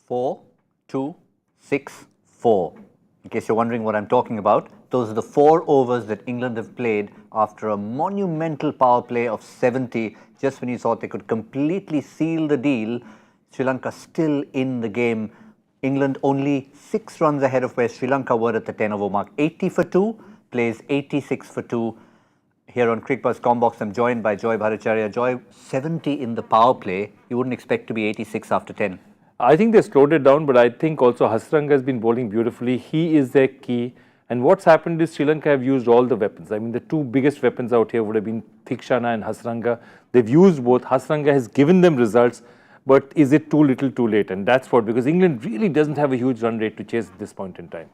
4, 2, 6, 4. In case you're wondering what I'm talking about, those are the 4 overs that England have played after a monumental power play of 70, just when you thought they could completely seal the deal. Sri Lanka still in the game. England only 6 runs ahead of where Sri Lanka were at the 10-over mark. 80 for 2, plays 86 for 2. Here on Cricbuzz Comm Box, I'm joined by Joy Bhattacharjya. Joy, 70 in the power play. You wouldn't expect to be 86 after 10. I think they slowed it down, but I think also Hasaranga has been bowling beautifully. He is their key. And what's happened is Sri Lanka have used all the weapons. I mean, the 2 biggest weapons out here would have been Thikshana and Hasaranga. They've used both. Hasaranga has given them results, but is it too little too late? And that's what, because England really doesn't have a huge run rate to chase at this point in time.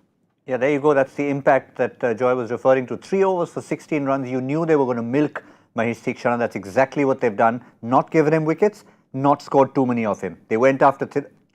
Yeah, there you go. That's the impact that Joy was referring to. 3 overs for 16 runs. You knew they were going to milk Mahesh Thikshana. That's exactly what they've done. Not given him wickets, not scored too many of him. They went after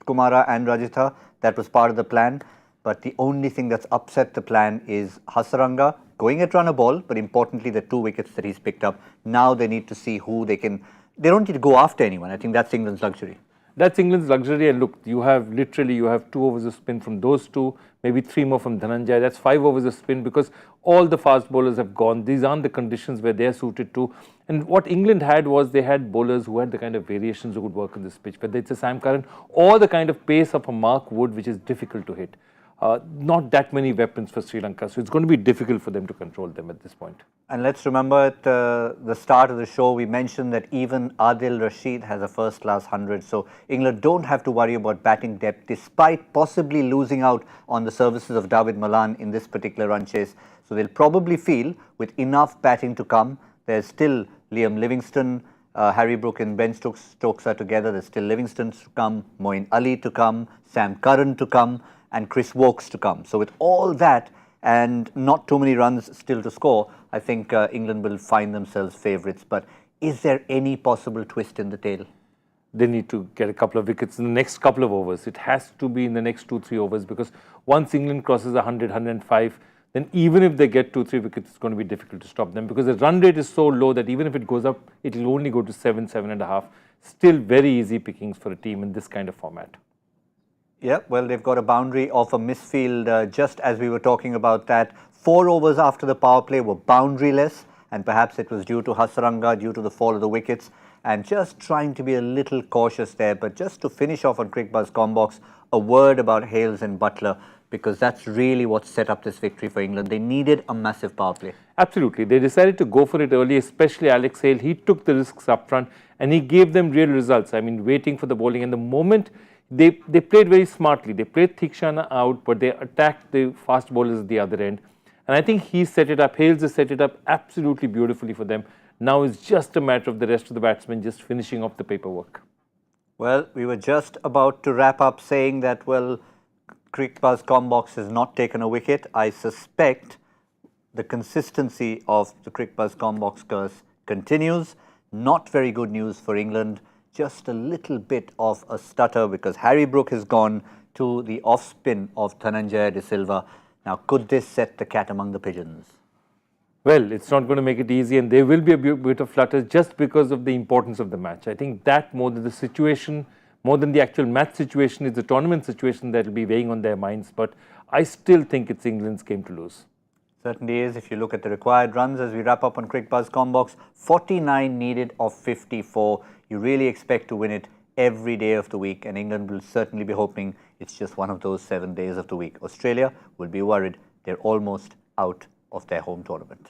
Kumara and Rajitha. That was part of the plan. But the only thing that's upset the plan is Hasaranga going at run a ball, but importantly, the 2 wickets that he's picked up. Now they need to see who they can. They don't need to go after anyone. I think that's England's luxury. That's England's luxury, and look, you have 2 overs of spin from those 2, maybe 3 more from Dhananjaya. That's 5 overs of spin because all the fast bowlers have gone. These aren't the conditions where they're suited to. And what England had was they had bowlers who had the kind of variations who could work on this pitch, whether it's a Sam Curran or the kind of pace of a Mark Wood, which is difficult to hit. Not that many weapons for Sri Lanka, so it's going to be difficult for them to control them at this point. And let's remember at the start of the show, we mentioned that even Adil Rashid has a first-class 100. So England don't have to worry about batting depth, despite possibly losing out on the services of David Malan in this particular run chase. So they'll probably feel with enough batting to come. There's still Liam Livingstone, Harry Brook and Ben Stokes are together. There's still Livingstone to come, Moeen Ali to come, Sam Curran to come, and Chris Woakes to come. So with all that and not too many runs still to score, I think England will find themselves favourites. But is there any possible twist in the tail? They need to get a couple of wickets in the next couple of overs. It has to be in the next 2-3 overs, because once England crosses 100, 105, then even if they get 2-3 wickets, it's going to be difficult to stop them, because the run rate is so low that even if it goes up, it will only go to 7, 7.5. Still very easy pickings for a team in this kind of format. Yeah, well, they've got a boundary of a misfield, just as we were talking about that. 4 overs after the power play were boundaryless, and perhaps it was due to Hasaranga, due to the fall of the wickets, and just trying to be a little cautious there. But just to finish off on Cricbuzz Comm Box, a word about Hales and Buttler, because that's really what set up this victory for England. They needed a massive power play. Absolutely. They decided to go for it early, especially Alex Hale. He took the risks up front and he gave them real results. I mean, waiting for the bowling, and the moment they played very smartly. They played Thikshana out, but they attacked the fast bowlers at the other end. And I think he set it up, Hales has set it up absolutely beautifully for them. Now it's just a matter of the rest of the batsmen just finishing off the paperwork. Well, we were just about to wrap up saying that, well, Cricbuzz Comm Box has not taken a wicket. I suspect the consistency of the Cricbuzz Comm Box curse continues. Not very good news for England. Just a little bit of a stutter, because Harry Brook has gone to the off-spin of Dhananjaya de Silva. Now, could this set the cat among the pigeons? Well, it's not going to make it easy, and there will be a bit of flutter just because of the importance of the match. I think that more than the situation, more than the actual match situation, is the tournament situation that will be weighing on their minds. But I still think it's England's game to lose. Certainly is. If you look at the required runs as we wrap up on Cricbuzz Comm Box, 49 needed of 54. You really expect to win it every day of the week, and England will certainly be hoping it's just one of those 7 days of the week. Australia will be worried. They're almost out of their home tournament.